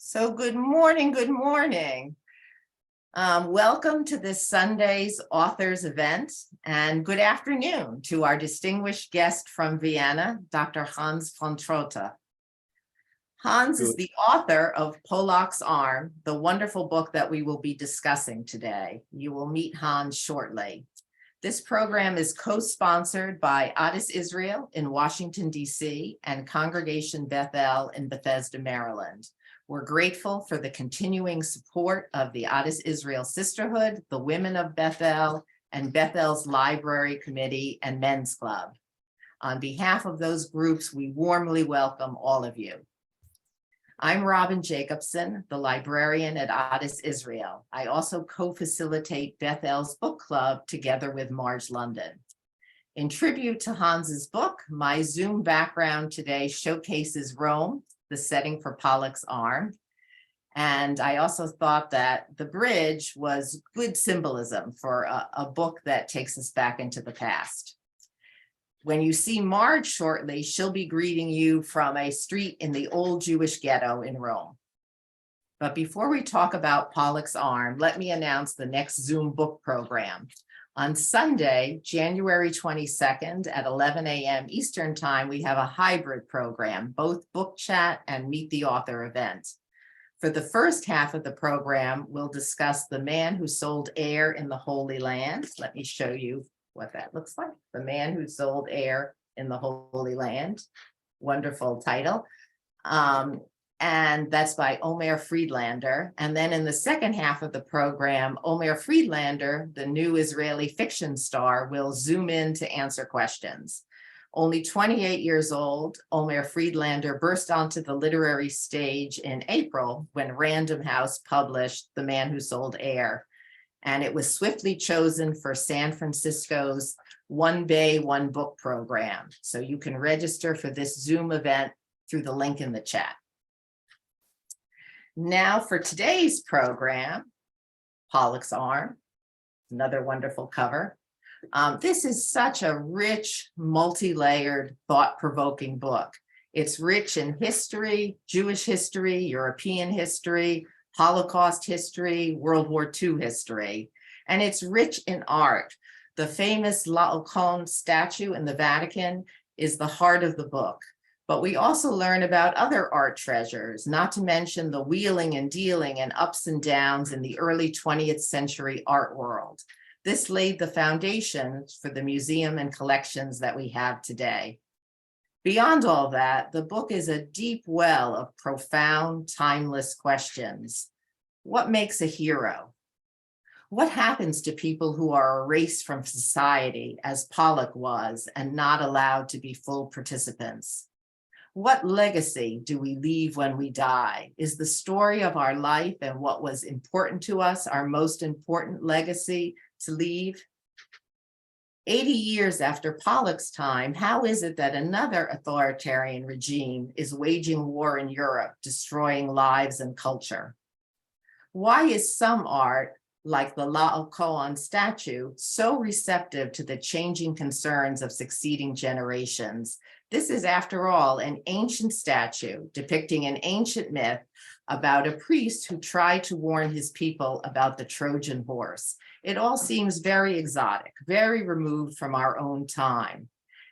So good morning, good morning. Welcome to this Sunday's authors event, and good afternoon to our distinguished guest from Vienna, Dr. Hans von Trotha. Hans is the author of Pollak's Arm, the wonderful book that we will be discussing today. You will meet Hans shortly. This program is co-sponsored by Addis Israel in Washington, D.C. and Congregation Bethel in Bethesda, Maryland. We're grateful for the continuing support of the Addis Israel Sisterhood, the Women of Bethel, and Bethel's Library Committee and Men's Club. On behalf of those groups, we warmly welcome all of you. I'm Robin Jacobson, the librarian at Addis Israel. I also co-facilitate Bethel's book club together with Marge London. In tribute to Hans's book, my Zoom background today showcases Rome, the setting for Pollak's Arm. And I also thought that the bridge was good symbolism for a book that takes us back into the past. When you see Marge shortly, she'll be greeting you from a street in the old Jewish ghetto in Rome. But before we talk about Pollak's Arm, let me announce the next Zoom book program. On Sunday, January 22nd at 11 a.m. Eastern Time, we have a hybrid program, both book chat and meet the author event. For the first half of the program, we'll discuss The Man Who Sold Air in the Holy Land. Let me show you what that looks like. The Man Who Sold Air in the Holy Land. Wonderful title. And that's by Omer Friedlander. And then in the second half of the program, Omer Friedlander, the new Israeli fiction star, will zoom in to answer questions. Only 28 years old, Omer Friedlander burst onto the literary stage in April when Random House published The Man Who Sold Air. And it was swiftly chosen for San Francisco's One Bay, One Book program. So you can register for this Zoom event through the link in the chat. Now for today's program, Pollak's Arm, another wonderful cover. This is such a rich, multi-layered, thought-provoking book. It's rich in history, Jewish history, European history, Holocaust history, World War II history, and it's rich in art. The famous Laocoön statue in the Vatican is the heart of the book, but we also learn about other art treasures, not to mention the wheeling and dealing and ups and downs in the early 20th century art world. This laid the foundation for the museum and collections that we have today. Beyond all that, the book is a deep well of profound, timeless questions. What makes a hero? What happens to people who are erased from society, as Pollak was, and not allowed to be full participants? What legacy do we leave when we die? Is the story of our life and what was important to us our most important legacy to leave? 80 years after Pollak's time, how is it that another authoritarian regime is waging war in Europe, destroying lives and culture? Why is some art, like the Laocoön statue, so receptive to the changing concerns of succeeding generations? This is, after all, an ancient statue depicting an ancient myth about a priest who tried to warn his people about the Trojan horse. It all seems very exotic, very removed from our own time.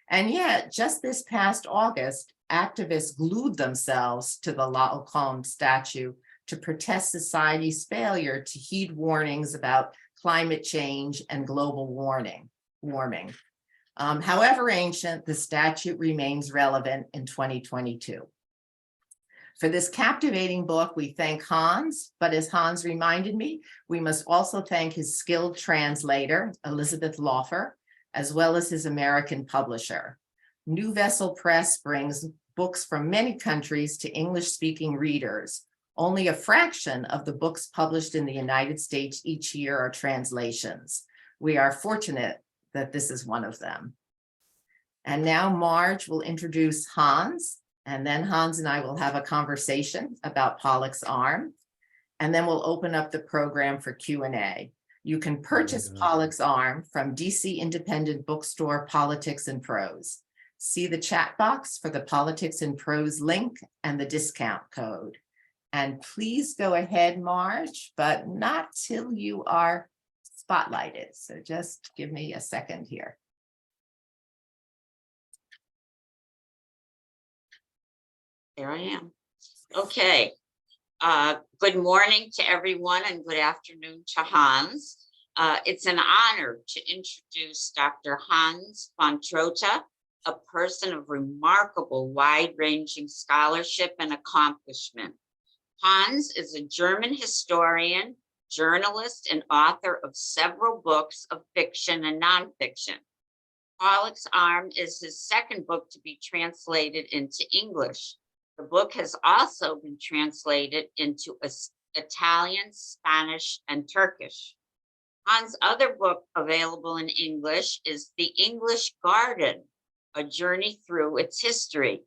And yet, just this past August, activists glued themselves to the Laocoön statue to protest society's failure to heed warnings about climate change and global warming. However ancient, the statue remains relevant in 2022. For this captivating book, we thank Hans, but as Hans reminded me, we must also thank his skilled translator, Elizabeth Laufer, as well as his American publisher. New Vessel Press brings books from many countries to English-speaking readers. Only a fraction of the books published in the United States each year are translations. We are fortunate that this is one of them. And now Marge will introduce Hans, and then Hans and I will have a conversation about Pollak's Arm, and then we'll open up the program for Q&A. You can purchase Pollak's Arm from DC Independent Bookstore Politics and Prose. See the chat box for the Politics and Prose link and the discount code. And please go ahead, Marge, but not till you are spotlighted. So just give me a second here. There I am. Okay. Good morning to everyone and good afternoon to Hans. It's an honor to introduce Dr. Hans von Trotha, a person of remarkable wide-ranging scholarship and accomplishment. Hans is a German historian, journalist, and author of several books of fiction and nonfiction. Pollak's Arm is his second book to be translated into English. The book has also been translated into Italian, Spanish, and Turkish. Hans' other book available in English is The English Garden, A Journey Through Its History.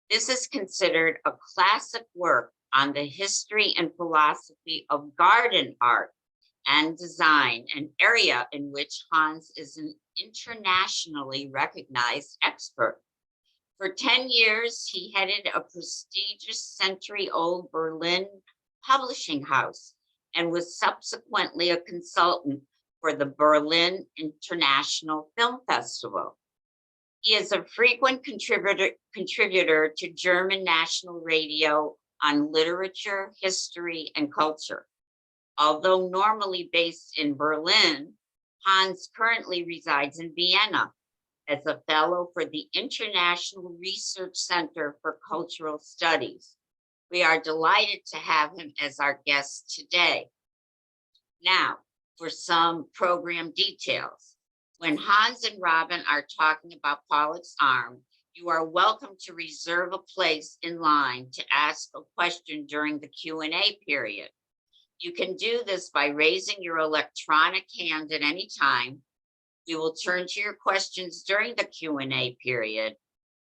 This is considered a classic work on the history and philosophy of garden art and design, an area in which Hans is an internationally recognized expert. For 10 years, he headed a prestigious century-old Berlin publishing house and was subsequently a consultant for the Berlin International Film Festival. He is a frequent contributor to German National Radio on literature, history, and culture. Although normally based in Berlin, Hans currently resides in Vienna as a fellow for the International Research Center for Cultural Studies. We are delighted to have him as our guest today. Now, for some program details. When Hans and Robin are talking about Pollak's Arm, you are welcome to reserve a place in line to ask a question during the Q&A period. You can do this by raising your electronic hand at any time. We will turn to your questions during the Q&A period.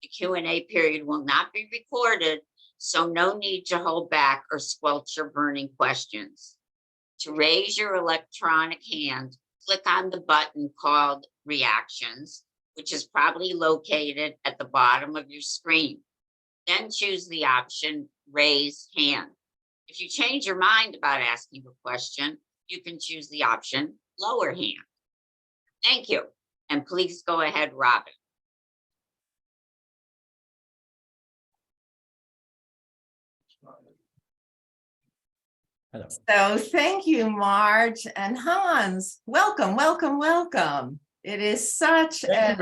The Q&A period will not be recorded, so no need to hold back or squelch your burning questions. To raise your electronic hand, click on the button called Reactions, which is probably located at the bottom of your screen. Then choose the option Raise Hand. If you change your mind about asking a question, you can choose the option Lower Hand. Thank you. And please go ahead, Robin. Hello. So thank you, Marge and Hans. Welcome, welcome, welcome. It is such an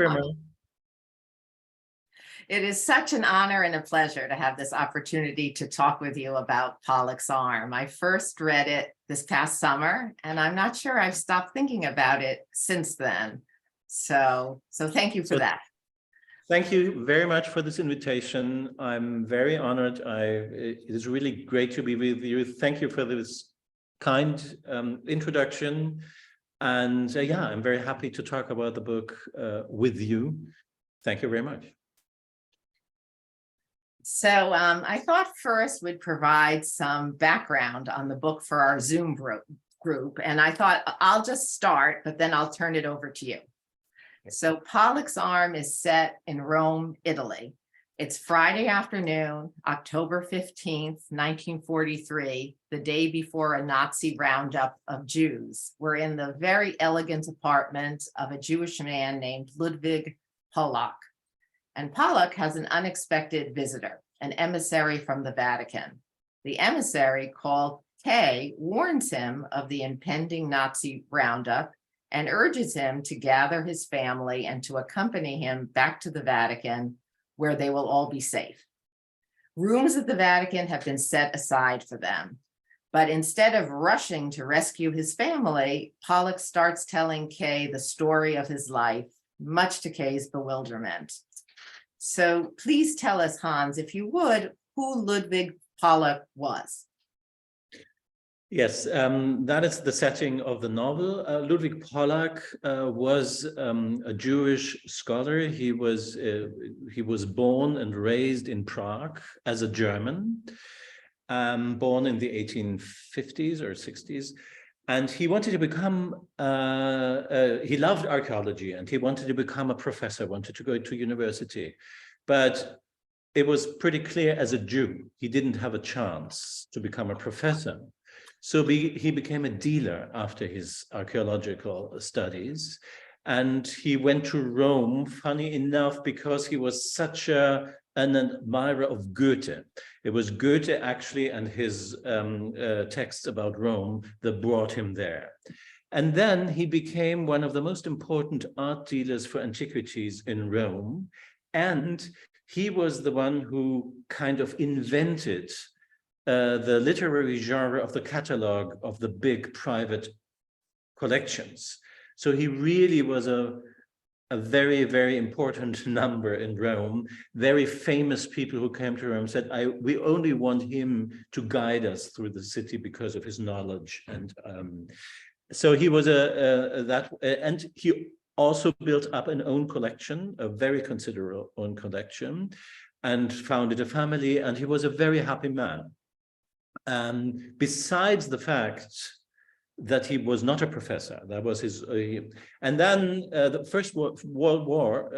honor and a pleasure to have this opportunity to talk with you about Pollak's Arm. I first read it this past summer, and I'm not sure I've stopped thinking about it since then. So thank you for that. Thank you very much for this invitation. I'm very honored. It is really great to be with you. Thank you for this kind introduction. And yeah, I'm very happy to talk about the book with you. Thank you very much. So I thought first we'd provide some background on the book for our Zoom group. And I thought I'll just start, but then I'll turn it over to you. So Pollak's Arm is set in Rome, Italy. It's Friday afternoon, October 15th, 1943, the day before a Nazi roundup of Jews. We're in the very elegant apartment of a Jewish man named Ludwig Pollak. And Pollak has an unexpected visitor, an emissary from the Vatican. The emissary, called Kay, warns him of the impending Nazi roundup and urges him to gather his family and to accompany him back to the Vatican, where they will all be safe. Rooms at the Vatican have been set aside for them. But instead of rushing to rescue his family, Pollak starts telling Kay the story of his life, much to Kay's bewilderment. So please tell us, Hans, if you would, who Ludwig Pollak was. Yes, that is the setting of the novel. Ludwig Pollak was a Jewish scholar. He was born and raised in Prague as a German, born in the 1850s or 60s. And he wanted to become, he loved archaeology and he wanted to become a professor, wanted to go to university. But it was pretty clear as a Jew, he didn't have a chance to become a professor. So he became a dealer after his archaeological studies. And he went to Rome, funny enough, because he was such an admirer of Goethe. It was Goethe actually and his texts about Rome that brought him there. And then he became one of the most important art dealers for antiquities in Rome. And he was the one who kind of invented the literary genre of the catalog of the big private collections. So he really was a very, very important number in Rome. Very famous people who came to Rome said, we only want him to guide us through the city because of his knowledge. And so he was and he also built up an own collection, a very considerable own collection, and founded a family, and he was a very happy man. Besides the fact that he was not a professor, that was his, and then the First World War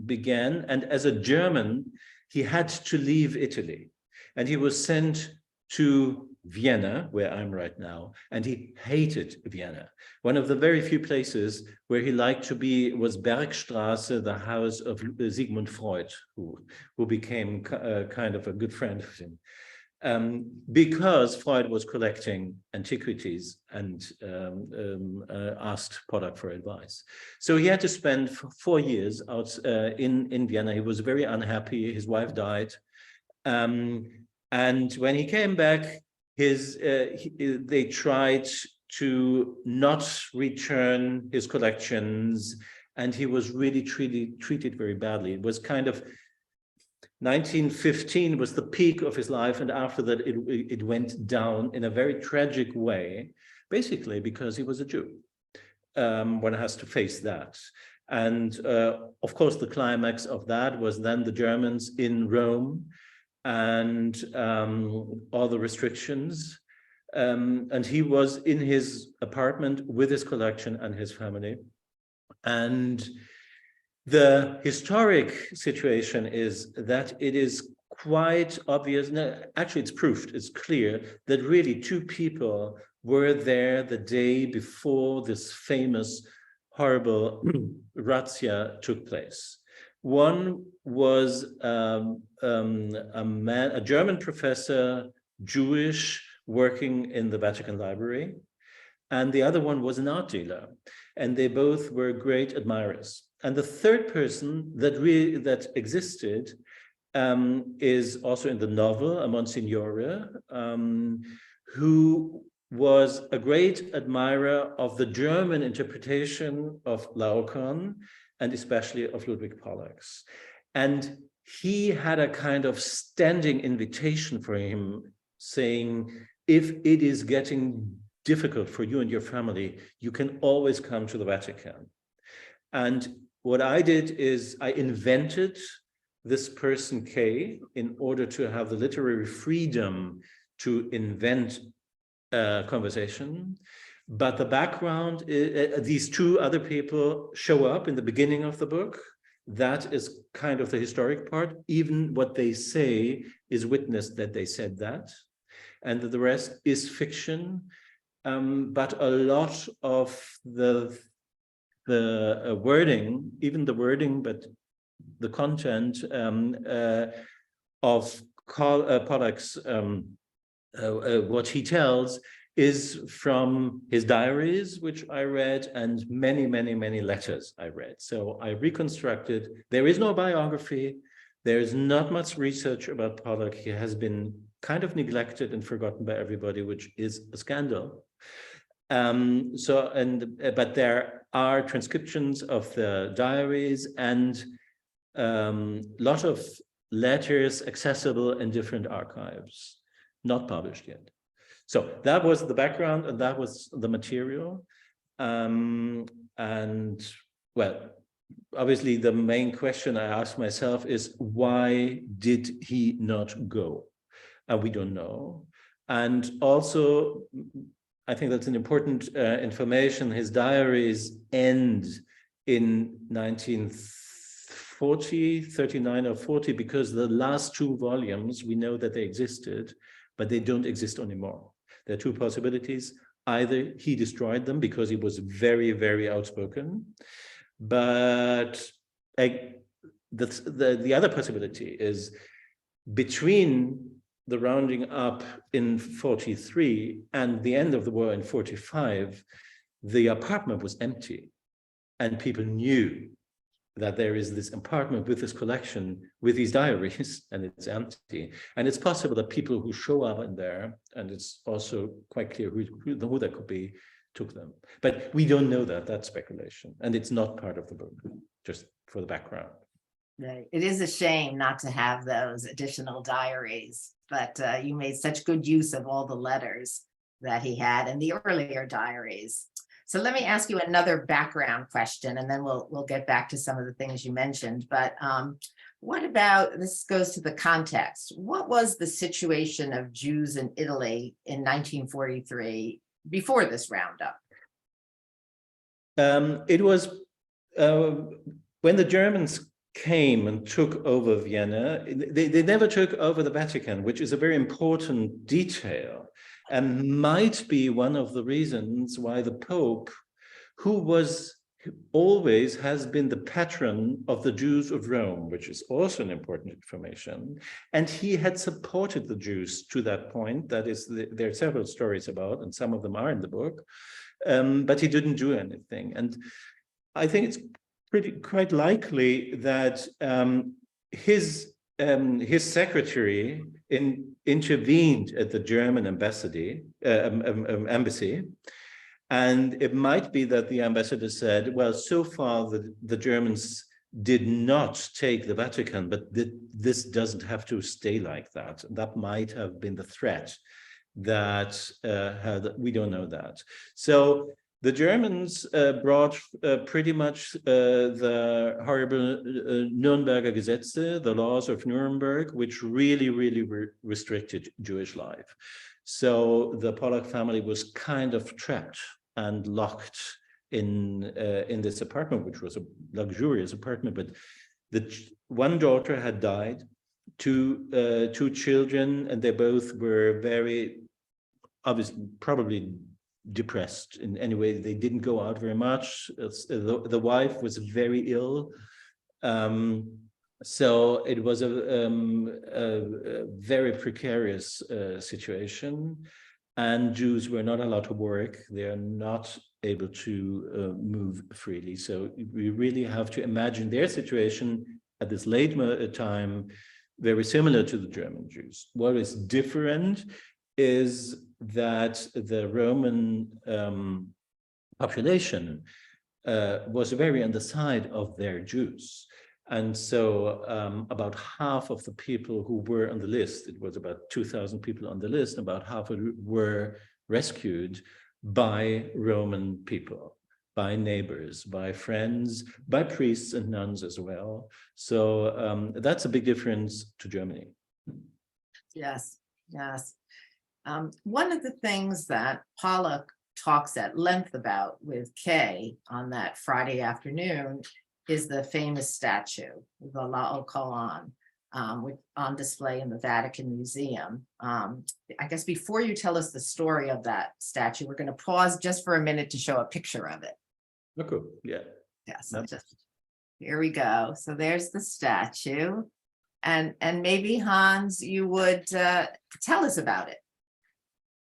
began, and as a German, he had to leave Italy, and he was sent to Vienna, where I'm right now, and he hated Vienna. One of the very few places where he liked to be was Bergstraße, the house of Sigmund Freud, who became kind of a good friend of him. Because Freud was collecting antiquities and asked Pollak for advice. So he had to spend 4 years out in Vienna. He was very unhappy. His wife died. And when he came back, they tried to not return his collections, and he was really treated very badly. It was kind of 1915 was the peak of his life, and after that it went down in a very tragic way, basically because he was a Jew. One has to face that. And of course, the climax of that was then the Germans in Rome and all the restrictions. And he was in his apartment with his collection and his family. And the historic situation is that it is quite obvious, no, actually it's proved, it's clear that really two people were there the day before this famous horrible razzia took place. One was a German professor, Jewish, working in the Vatican Library, and the other one was an art dealer, and they both were great admirers. And the third person that existed is also in the novel, a Monsignore, who was a great admirer of the German interpretation of Laocoön, and especially of Ludwig Pollak's. And he had a kind of standing invitation for him, saying, if it is getting difficult for you and your family, you can always come to the Vatican. And what I did is I invented this person K in order to have the literary freedom to invent a conversation. But the background, these two other people show up in the beginning of the book. That is kind of the historic part. Even what they say is witnessed that they said that. And the rest is fiction. But a lot of the wording, even the wording, but the content of Pollak's, what he tells is from his diaries, which I read, and many, many, many letters I read. So I reconstructed. There is no biography. There is not much research about Pollak. He has been kind of neglected and forgotten by everybody, which is a scandal. But there are transcriptions of the diaries and lot of letters accessible in different archives, not published yet. So that was the background, and that was the material. And well, obviously the main question I asked myself is, why did he not go? We don't know. And also, I think that's an important information. His diaries end in 1940 39 or 40, because the last two volumes, we know that they existed, but they don't exist anymore. There are two possibilities. Either he destroyed them because he was very, very outspoken, but the other possibility is between the rounding up in 43 and the end of the war in 45, the apartment was empty, and people knew that there is this apartment with this collection, with these diaries, and it's empty. And it's possible that people who show up in there, and it's also quite clear who that could be, took them. But we don't know that, that's speculation. And it's not part of the book, just for the background. Right. It is a shame not to have those additional diaries, but you made such good use of all the letters that he had in the earlier diaries. So let me ask you another background question, and then we'll get back to some of the things you mentioned. But what about, this goes to the context, what was the situation of Jews in Italy in 1943 before this roundup? It was when the Germans came and took over Vienna, they never took over the Vatican, which is a very important detail, and might be one of the reasons why the Pope, who was always has been the patron of the Jews of Rome, which is also an important information, and he had supported the Jews to that point. That is, there are several stories about, and some of them are in the book, but he didn't do anything. And I think it's quite likely that his secretary intervened at the German embassy, and it might be that the ambassador said, well, so far the Germans did not take the Vatican, but this doesn't have to stay like that. That might have been the threat that we don't know that. So the Germans brought pretty much the horrible Nürnberger Gesetze, the laws of Nuremberg, which really, really restricted Jewish life. So the Pollak family was kind of trapped and locked in this apartment, which was a luxurious apartment. But one daughter had died, two children, and they both were very, obviously, probably depressed in any way. They didn't go out very much. The wife was very ill. So it was a very precarious situation, and Jews were not allowed to work. They are not able to move freely. So we really have to imagine their situation at this late time, very similar to the German Jews. What is different is that the Roman population was very on the side of their Jews. And so about half of the people who were on the list, it was about 2,000 people on the list, about half were rescued by Roman people, by neighbors, by friends, by priests and nuns as well. So that's a big difference to Germany. Yes, yes. One of the things that Pollak talks at length about with Kay on that Friday afternoon is the famous statue, the Laocoön, on display in the Vatican Museum. I guess before you tell us the story of that statue, we're going to pause just for a minute to show a picture of it. Okay, yeah. Yes, yeah, so here we go. So there's the statue, and maybe Hans, you would tell us about it.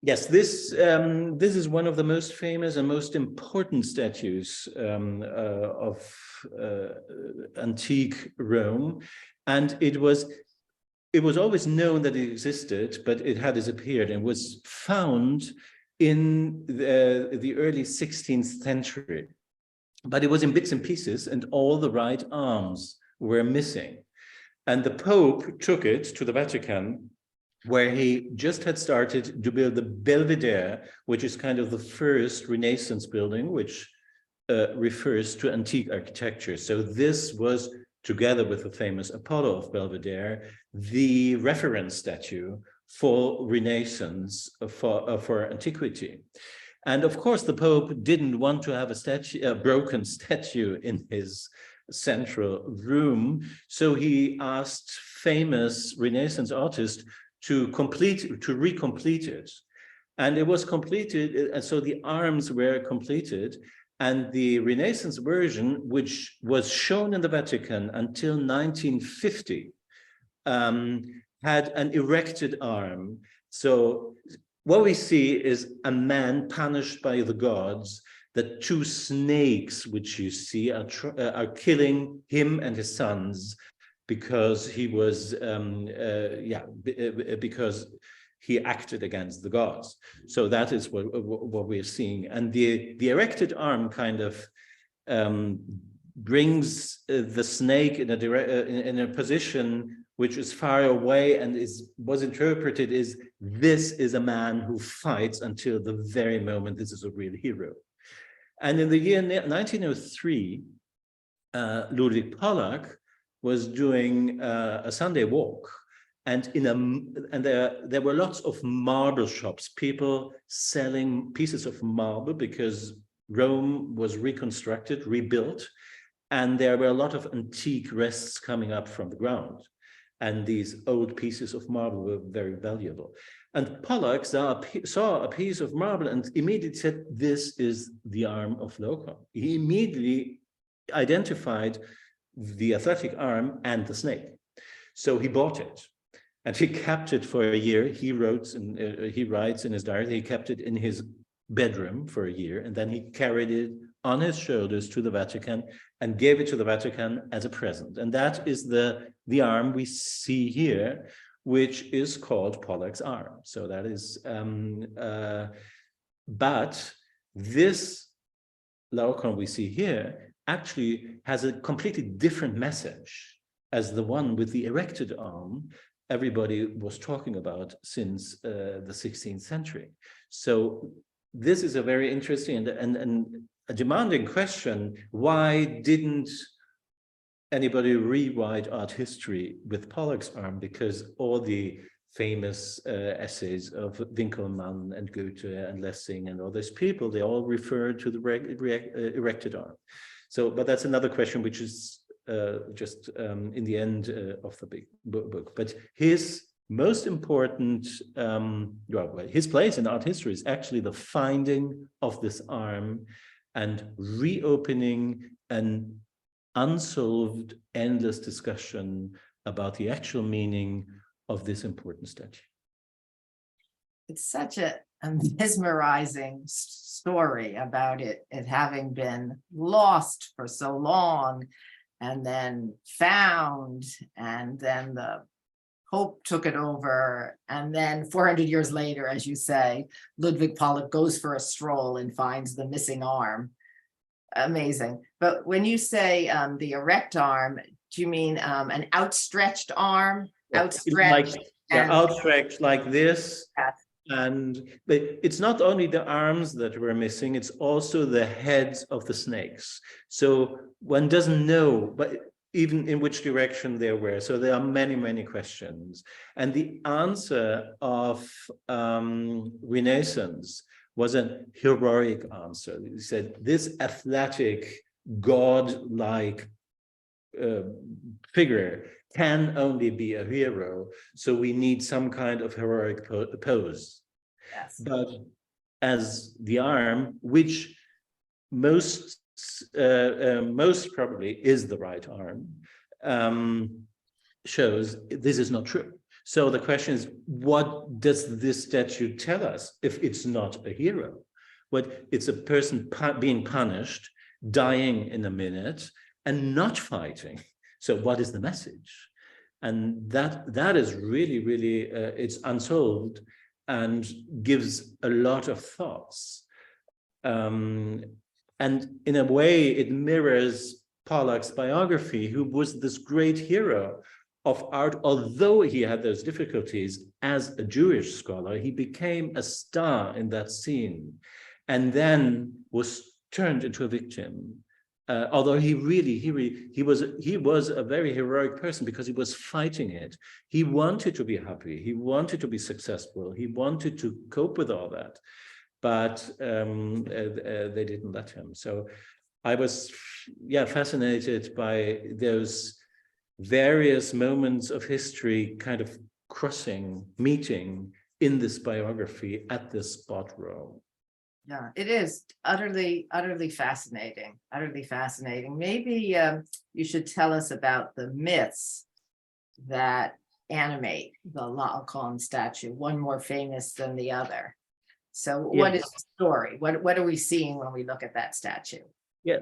Yes, this is one of the most famous and most important statues of antique Rome, and it was always known that it existed, but it had disappeared and was found in the early 16th century. But it was in bits and pieces, and all the right arms were missing. And the Pope took it to the Vatican, where he just had started to build the Belvedere, which is kind of the first Renaissance building, which refers to antique architecture. So this was, together with the famous Apollo of Belvedere, the reference statue for Renaissance, for antiquity. And of course, the Pope didn't want to have a broken statue in his central room. So he asked famous Renaissance artists to recomplete it. And it was completed, and so the arms were completed. And the Renaissance version, which was shown in the Vatican until 1950, had an erected arm. So what we see is a man punished by the gods. The two snakes, which you see, are killing him and his sons because he was, because he acted against the gods. So that is what we're seeing. And the erected arm kind of brings the snake in a position which is far away and was interpreted as this is a man who fights until the very moment this is a real hero. And in the year 1903, Ludwig Pollak was doing a Sunday walk, and there were lots of marble shops, people selling pieces of marble because Rome was reconstructed, rebuilt, and there were a lot of antique rests coming up from the ground. And these old pieces of marble were very valuable. And Pollak saw a piece of marble and immediately said, this is the arm of Laocoön. He immediately identified the athletic arm and the snake. So he bought it and he kept it for a year. He writes in his diary, he kept it in his bedroom for a year, and then he carried it on his shoulders to the Vatican and gave it to the Vatican as a present. And that is the arm we see here, which is called Pollak's arm. So that is, but this Laocoön we see here actually has a completely different message as the one with the erected arm everybody was talking about since the 16th century. So this is a very interesting and a demanding question. Why didn't anybody rewrite art history with Pollak's arm? Because all the famous essays of Winkelmann and Goethe and Lessing and all these people, they all refer to the erected arm. So, but that's another question, which is just in the end of the big book. But his most important, his place in art history is actually the finding of this arm and reopening an unsolved, endless discussion about the actual meaning of this important statue. It's such a mesmerizing story about it having been lost for so long and then found, and then the Pope took it over, and then 400 years later, as you say, Ludwig Pollak goes for a stroll and finds the missing arm. Amazing. But when you say the erect arm, do you mean an outstretched arm? Outstretched? Outstretched like this. Yes. But it's not only the arms that were missing, it's also the heads of the snakes. So one doesn't know, but even in which direction they were. So there are many, many questions. And the answer of Renaissance was a heroic answer. He said, this athletic, god-like figure can only be a hero, so we need some kind of heroic pose. Yes. But as the arm, which most probably is the right arm, shows this is not true. So the question is, what does this statue tell us if it's not a hero? What it's a person being punished, dying in a minute, and not fighting. So what is the message? And that is really, really, it's unsolved and gives a lot of thoughts. And in a way, it mirrors Pollak's biography, who was this great hero of art. Although he had those difficulties as a Jewish scholar, he became a star in that scene and then was turned into a victim. Although he was a very heroic person because he was fighting it. He wanted to be happy. He wanted to be successful. He wanted to cope with all that, but they didn't let him. So I was, fascinated by those various moments of history kind of meeting in this biography at this spot, Rome. Yeah, it is utterly fascinating, utterly fascinating. Maybe you should tell us about the myths that animate the Laocoön statue, one more famous than the other. So what is the story? What are we seeing when we look at that statue? Yeah,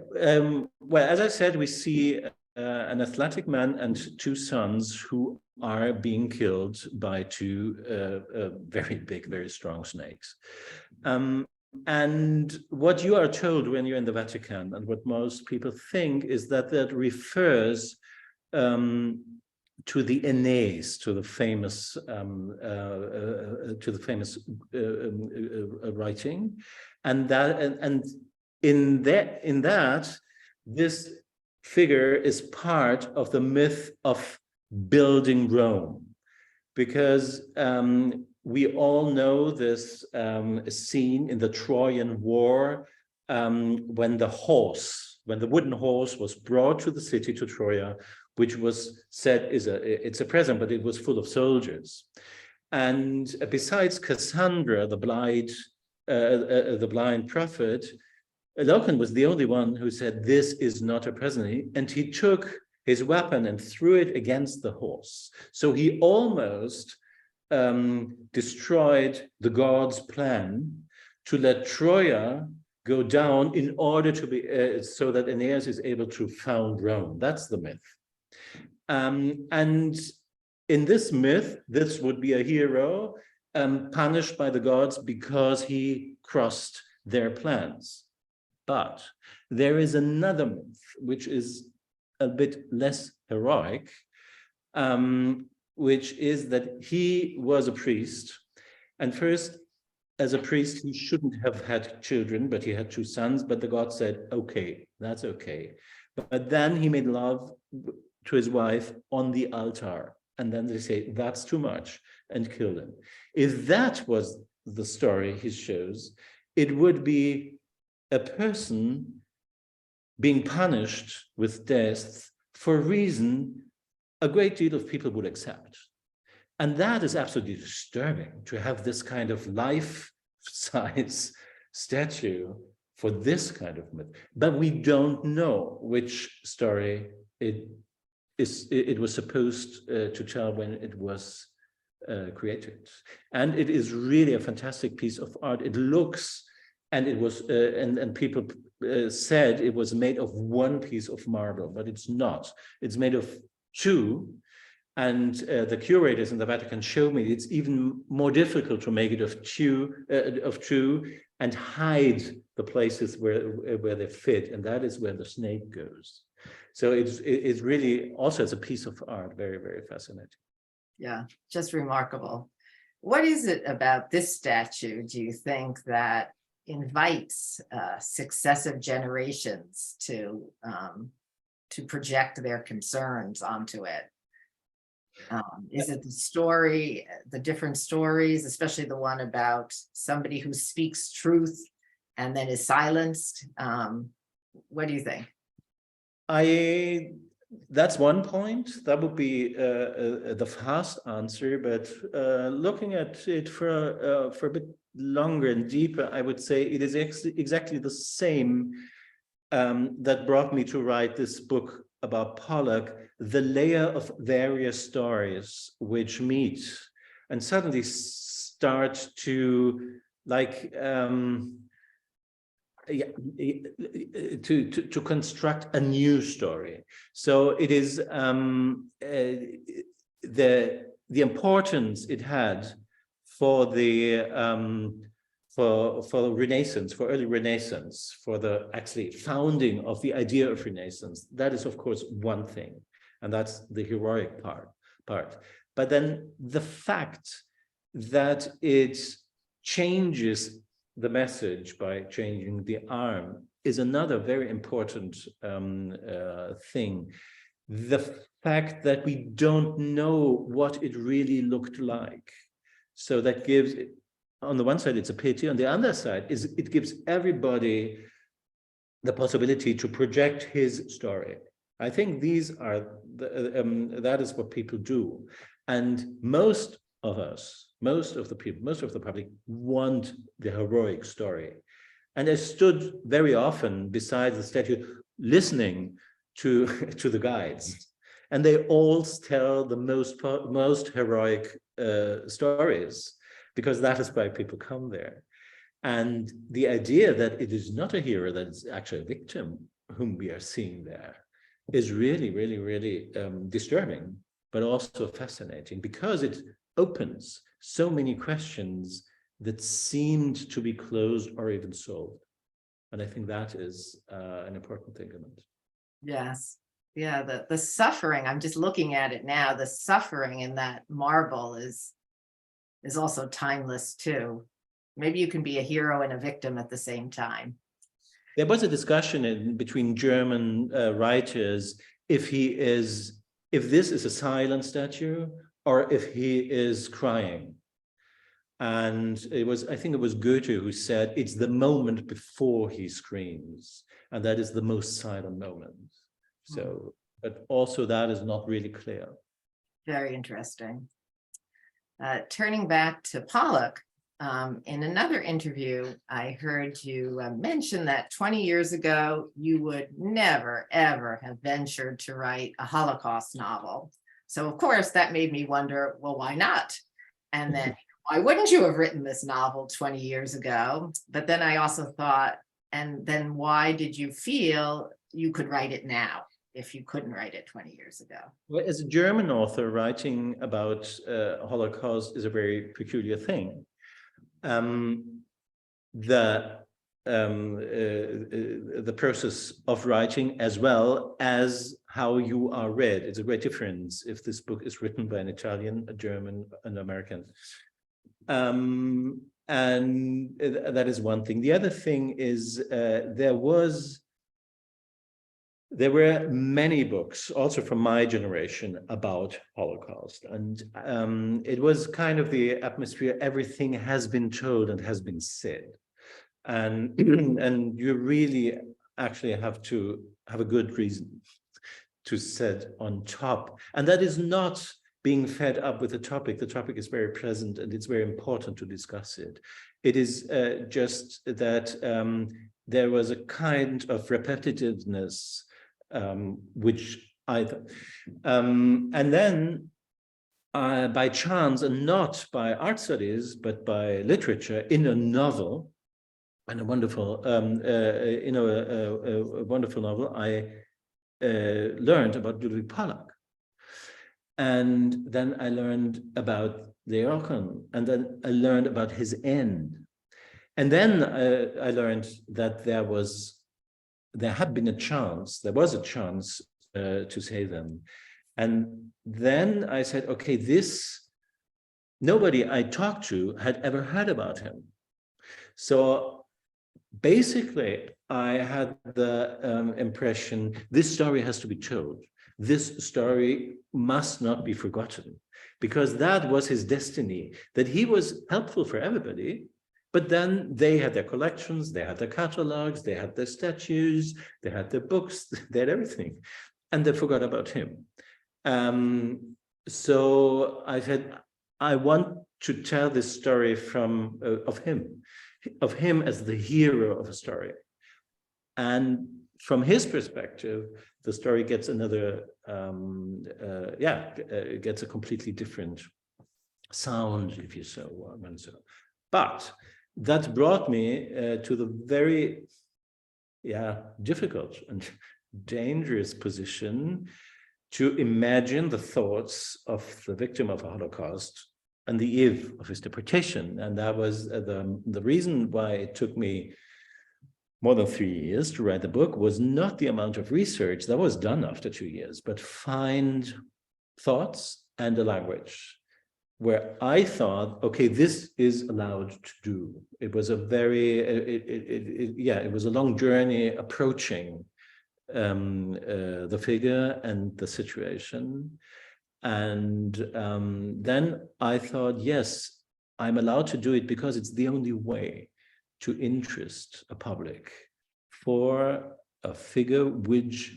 well, as I said, we see an athletic man and two sons who are being killed by two very big, very strong snakes. And what you are told when you're in the Vatican, and what most people think, is that that refers to the Aeneas, to the famous writing, and in that this figure is part of the myth of building Rome, because we all know this scene in the Trojan War when the wooden horse was brought to the city, to Troia, which was said it's a present, but it was full of soldiers. And besides Cassandra, the blind prophet, Laocoön was the only one who said, this is not a present, and he took his weapon and threw it against the horse. So he almost destroyed the gods' plan to let Troia go down in order to be so that Aeneas is able to found Rome. That's the myth. And in this myth, this would be a hero punished by the gods because he crossed their plans. But there is another myth, which is a bit less heroic, which is that he was a priest. And first, as a priest, he shouldn't have had children, but he had two sons. But the god said, okay, that's okay. But then he made love to his wife on the altar. And then they say, that's too much, and killed him. If that was the story he shows, it would be a person being punished with death for a reason a great deal of people would accept. And that is absolutely disturbing, to have this kind of life-size statue for this kind of myth. But we don't know which story it was supposed to tell when it was created. And it is really a fantastic piece of art. It looks, and it was, and people said it was made of one piece of marble, but it's not. It's made of two. And the curators in the Vatican show me it's even more difficult to make it of two and hide the places where they fit, and that is where the snake goes. So it's really also, it's a piece of art, very, very fascinating. Yeah, just remarkable. What is it about this statue, do you think, that invites successive generations to project their concerns onto it? Is it the story, the different stories, especially the one about somebody who speaks truth and then is silenced? What do you think? That's one point. That would be the fast answer, but looking at it for a bit longer and deeper, I would say it is exactly the same that brought me to write this book about Pollak, the layer of various stories which meet and suddenly start to to construct a new story. So it is the importance it had for the for Renaissance, for early Renaissance, for the actually founding of the idea of Renaissance. That is, of course, one thing, and that's the heroic part. But then the fact that it changes the message by changing the arm is another very important thing. The fact that we don't know what it really looked like. So that gives, on the one side, it's a pity. On the other side, it gives everybody the possibility to project his story. I think these are that is what people do, and most of us, most of the people, most of the public want the heroic story. And I stood very often beside the statue, listening to the guides, and they all tell the most heroic stories, because that is why people come there. And the idea that it is not a hero, that it's actually a victim whom we are seeing there, is really, really, really disturbing, but also fascinating, because it opens so many questions that seemed to be closed or even solved. And I think that is an important thing in it. Yes. Yeah, the suffering, I'm just looking at it now, the suffering in that marble is also timeless too. Maybe you can be a hero and a victim at the same time. There was a discussion between German writers if this is a silent statue or if he is crying. And I think it was Goethe who said it's the moment before he screams, and that is the most silent moment. So, but also that is not really clear. Very interesting. Turning back to Pollak, in another interview, I heard you mention that 20 years ago, you would never, ever have ventured to write a Holocaust novel. So of course, that made me wonder, well, why not? And then why wouldn't you have written this novel 20 years ago? But then I also thought, and then why did you feel you could write it now if you couldn't write it 20 years ago? Well, as a German author, writing about Holocaust is a very peculiar thing. The process of writing, as well as how you are read, it's a great difference if this book is written by an Italian, a German, an American. And that is one thing. The other thing is there were many books, also from my generation, about Holocaust. And it was kind of the atmosphere, everything has been told and has been said. And, and you really actually have to have a good reason to sit on top. And that is not being fed up with the topic. The topic is very present and it's very important to discuss it. It is just that there was a kind of repetitiveness which and then by chance, and not by art studies, but by literature, in a novel, and a wonderful, a wonderful novel, I learned about Ludwig Pollak. And then I learned about Laocoön, and then I learned about his end. And then I learned that there was a chance to save them. And then I said, okay, nobody I talked to had ever heard about him. So basically, I had the impression this story has to be told. This story must not be forgotten, because that was his destiny, that he was helpful for everybody. But then they had their collections, they had their catalogs, they had their statues, they had their books, they had everything, and they forgot about him. So I said, I want to tell this story of him as the hero of a story. And from his perspective, the story gets another, it gets a completely different sound, if you so want. But that brought me to the very, difficult and dangerous position to imagine the thoughts of the victim of a Holocaust and the eve of his deportation. And that was the reason why it took me more than 3 years to write the book, was not the amount of research that was done after 2 years, but find thoughts and a language where I thought, okay, this is allowed to do. It was a very, it was a long journey approaching the figure and the situation. And then I thought, yes, I'm allowed to do it because it's the only way to interest a public for a figure which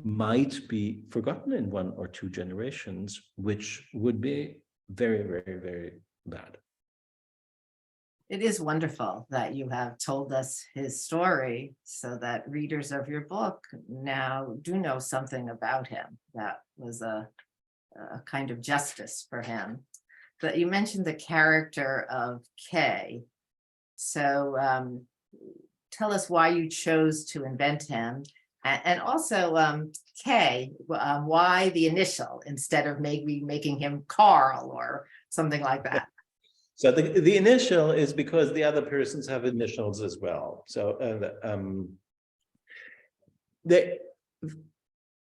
might be forgotten in 1 or 2 generations, which would be very, very, very bad. It is wonderful that you have told us his story so that readers of your book now do know something about him. That was a kind of justice for him. But you mentioned the character of Kay. So tell us why you chose to invent him. And also Kay, why the initial instead of maybe making him Carl or something like that? So the initial is because the other persons have initials as well. So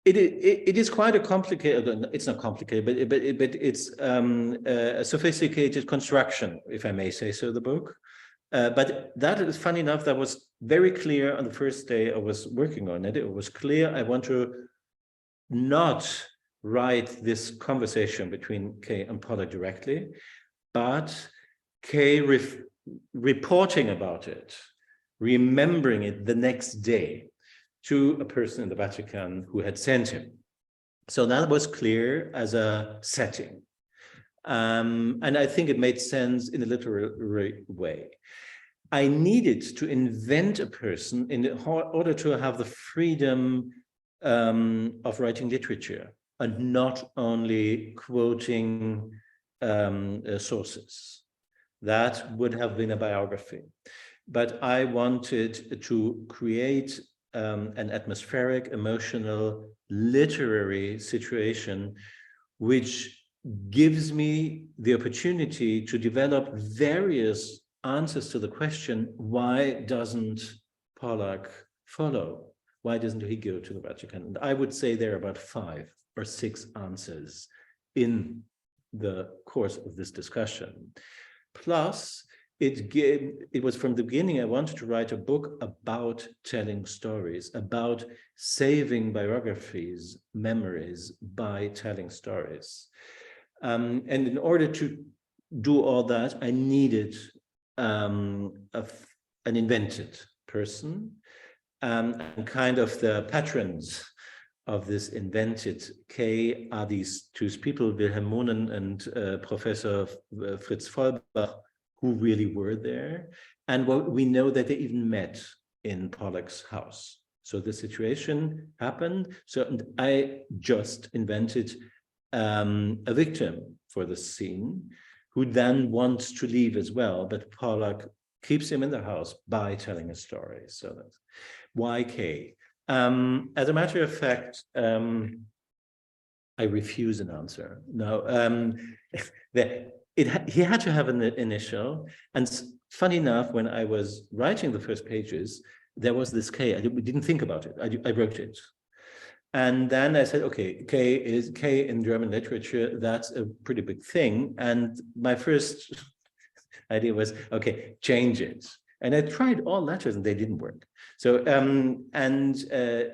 it is quite a complicated, it's not complicated, but it's a sophisticated construction, if I may say so, the book. But that is funny enough, that was very clear on the first day I was working on it. It was clear I want to not write this conversation between Kay and Pollak directly, but Kay reporting about it, remembering it the next day to a person in the Vatican who had sent him. So that was clear as a setting. And I think it made sense in a literary way. I needed to invent a person in order to have the freedom of writing literature and not only quoting sources. That would have been a biography. But I wanted to create an atmospheric, emotional, literary situation which gives me the opportunity to develop various answers to the question, why doesn't Pollak follow? Why doesn't he go to the Vatican? And I would say there are about 5 or 6 answers in the course of this discussion. Plus, it was from the beginning, I wanted to write a book about telling stories, about saving biographies, memories by telling stories. And in order to do all that, I needed an invented person, and kind of the patrons of this invented Kay are these 2 people, Wilhelm Monen and Professor Fritz Vollbach, who really were there. And we know that they even met in Pollak's house. So the situation happened. So and I just invented a victim for the scene, who then wants to leave as well, but Pollak keeps him in the house by telling a story. So that's why Kay. As a matter of fact, I refuse an answer. No, he had to have an initial. And funny enough, when I was writing the first pages, there was this K. I didn't think about it. I wrote it. And then I said, okay, K in German literature, that's a pretty big thing. And my first idea was, okay, change it. And I tried all letters and they didn't work. So,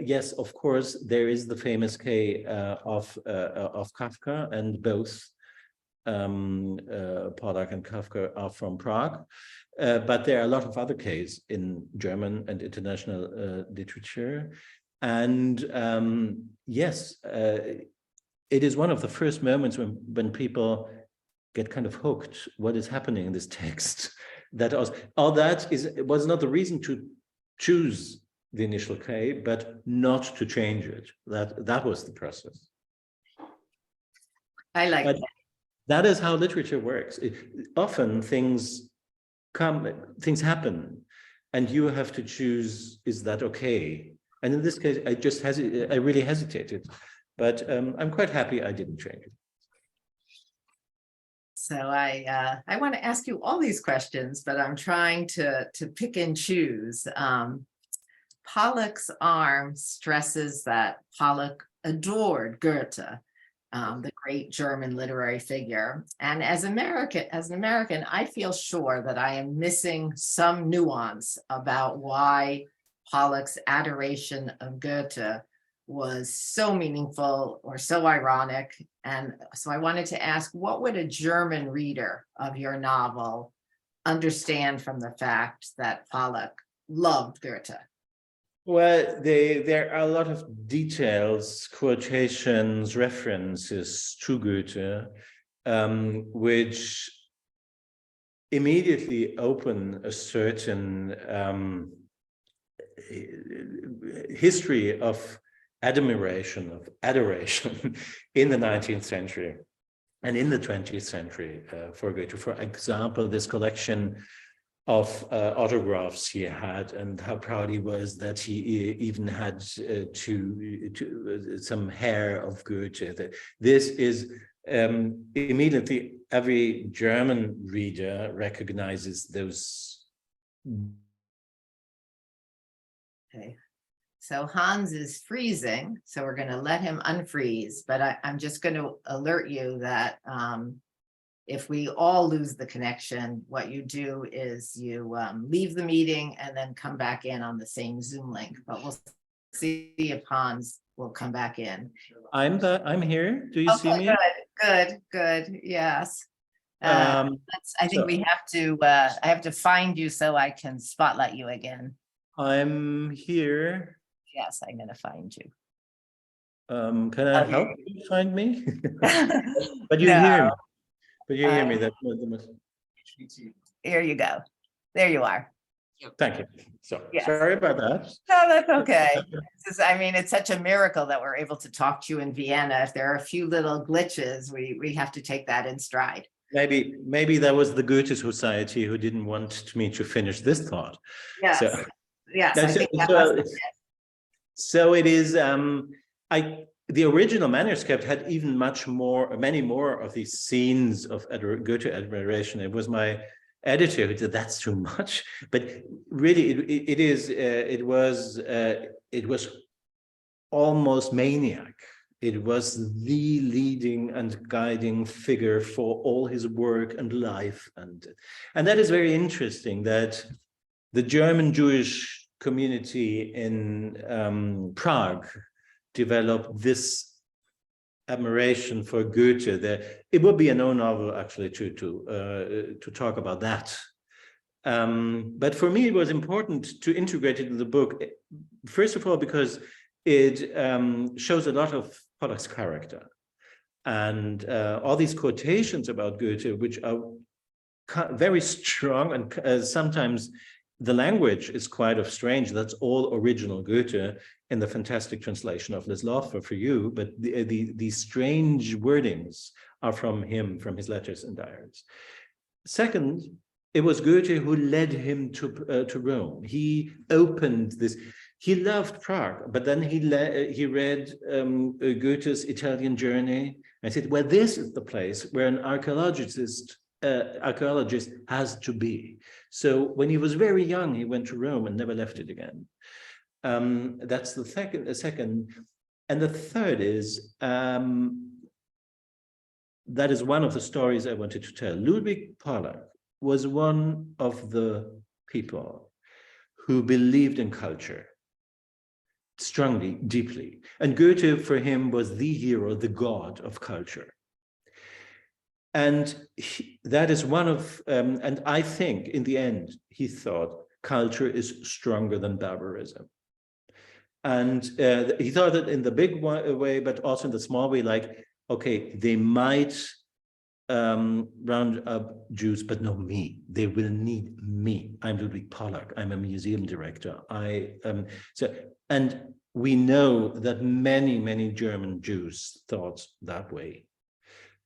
yes, of course, there is the famous K of Kafka, and both Pollak and Kafka are from Prague. But there are a lot of other Ks in German and international literature. And yes, it is one of the first moments when people get kind of hooked. What is happening in this text? That all that was not the reason to choose the initial K, but not to change it. That was the process. I like that. That is how literature works. Often things happen, and you have to choose: is that okay? And in this case, I really hesitated, but I'm quite happy I didn't change it. So I want to ask you all these questions, but I'm trying to pick and choose. Pollak's arm stresses that Pollak adored Goethe, the great German literary figure. And as an American, I feel sure that I am missing some nuance about why Pollak's adoration of Goethe was so meaningful or so ironic. And so I wanted to ask, what would a German reader of your novel understand from the fact that Pollak loved Goethe? Well, there are a lot of details, quotations, references to Goethe, which immediately open a certain history of admiration, of adoration in the 19th century and in the 20th century for Goethe. For example, this collection of autographs he had, and how proud he was that he even had some hair of Goethe. This is immediately every German reader recognizes those. Okay, so Hans is freezing, so we're going to let him unfreeze, but I'm just going to alert you that if we all lose the connection, what you do is you leave the meeting and then come back in on the same Zoom link, but we'll see if Hans will come back in. I'm here. Do you see me? Good. Yes. Um, I think we have to, I have to find you so I can spotlight you again. I'm here. Yes, I'm going to find you. Can I help you find me? But you No. hear me. But you hear me. That's the most. Here you go. There you are. Thank you. So Yes. sorry about that. No, that's okay. I mean, it's such a miracle that we're able to talk to you in Vienna. If there are a few little glitches, we have to take that in stride. Maybe that was the Goethe Society who didn't want me to finish this thought. Yes. So, yes. I think that so it is. The original manuscript had even many more of these scenes of Goethe admiration. It was my editor who said that's too much, but really it was almost maniac. It was the leading and guiding figure for all his work and life, and that is very interesting. That the German Jewish community in Prague developed this admiration for Goethe. It would be a no novel actually to talk about that. But for me, it was important to integrate it in the book. First of all, because it shows a lot of Pollak's character, and all these quotations about Goethe, which are very strong, and sometimes the language is quite strange. That's all original Goethe in the fantastic translation of Les Laufer for you, but the strange wordings are from him, from his letters and diaries. Second, it was Goethe who led him to Rome. He opened this. He loved Prague, but then he read Goethe's Italian Journey. I said, well, this is the place where an archaeologist has to be. So when he was very young, he went to Rome and never left it again. That's the second. And the third is, that is one of the stories I wanted to tell. Ludwig Pollak was one of the people who believed in culture strongly, deeply. And Goethe, for him, was the hero, the god of culture. And that is one of, and I think in the end, he thought culture is stronger than barbarism. And he thought that in the big way, but also in the small way, like, okay, they might round up Jews, but no me. They will need me. I'm Ludwig Pollak. I'm a museum director. And we know that many German Jews thought that way,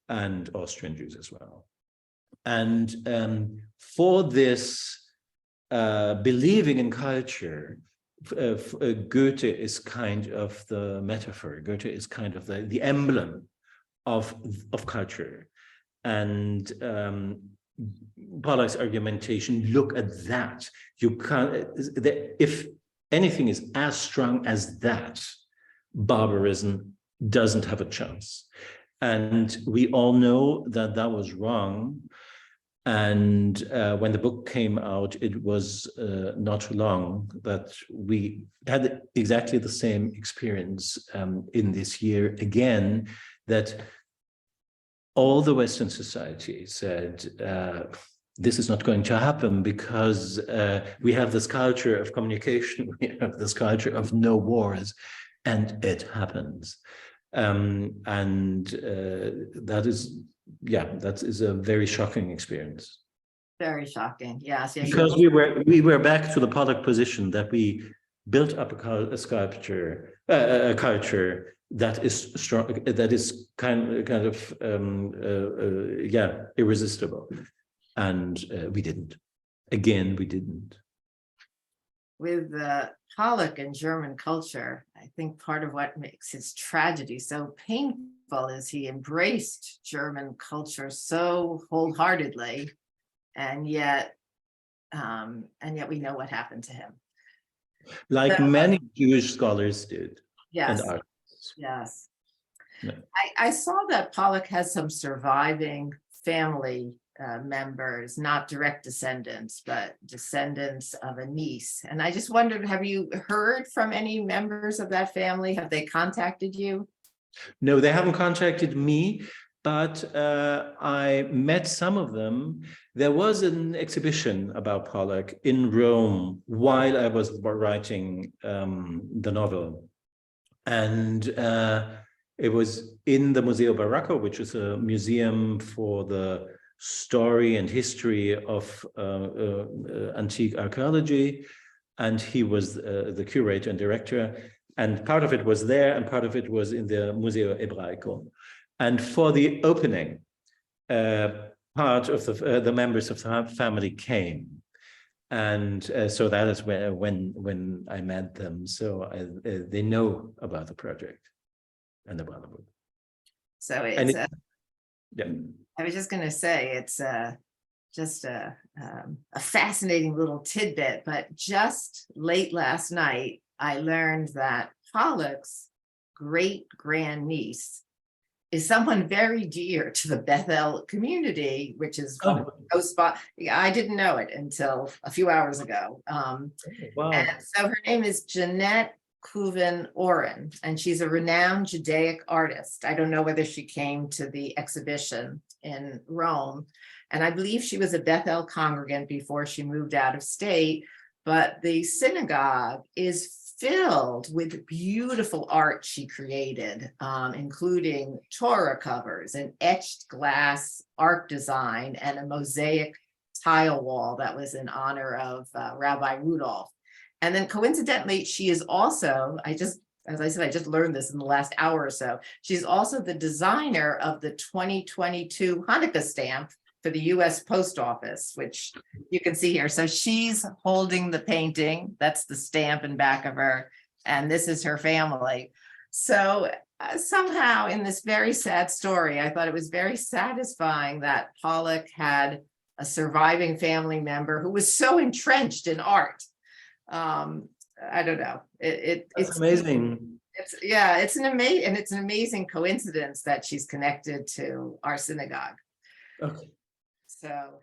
and Austrian Jews as well. And for this believing in culture, Goethe is kind of the metaphor. Goethe is kind of the emblem of culture. And Pollak's argumentation, look at that. You can't, if anything is as strong as that, barbarism doesn't have a chance. And we all know that that was wrong. And when the book came out, it was not long that we had exactly the same experience in this year again, that all the Western society said, this is not going to happen because we have this culture of communication, we have this culture of no wars, and it happens. That is a very shocking experience. Very shocking. Yes. Because we were back to the Pollak position that we built up a sculpture, a culture that is strong, that is kind of irresistible, and we didn't. Again, we didn't. With Pollak and German culture, I think part of what makes his tragedy so painful is he embraced German culture so wholeheartedly, and yet we know what happened to him. Like many Jewish scholars did. Yes. And artists. Yes. Yeah. I saw that Pollak has some surviving family members, not direct descendants, but descendants of a niece. And I just wondered, have you heard from any members of that family? Have they contacted you? No, they haven't contacted me, but I met some of them. There was an exhibition about Pollak in Rome while I was writing the novel. And it was in the Museo Barocco, which is a museum for the story and history of antique archaeology. And he was the curator and director. And part of it was there and part of it was in the Museo Ebraico. And for the opening, part of the members of the family came. And so that is when I met them. So they know about the project and about the book. So it's yeah. I was just going to say it's just a fascinating little tidbit, but just late last night, I learned that Pollak's great-grandniece is someone very dear to the Bethel community, which is close by. Yeah, I didn't know it until a few hours ago. Wow. And so her name is Jeanette Kuven Oren, and she's a renowned Judaic artist. I don't know whether she came to the exhibition in Rome, and I believe she was a Bethel congregant before she moved out of state, but the synagogue is filled with beautiful art she created, including Torah covers, an etched glass art design, and a mosaic tile wall that was in honor of Rabbi Rudolph. And then coincidentally, she is also, as I said, I just learned this in the last hour or so, she's also the designer of the 2022 Hanukkah stamp for the US Post Office, which you can see here. So she's holding the painting. That's the stamp in back of her. And this is her family. So somehow in this very sad story, I thought it was very satisfying that Pollak had a surviving family member who was so entrenched in art. I don't know. It's amazing. It's an amazing coincidence that she's connected to our synagogue. Okay. So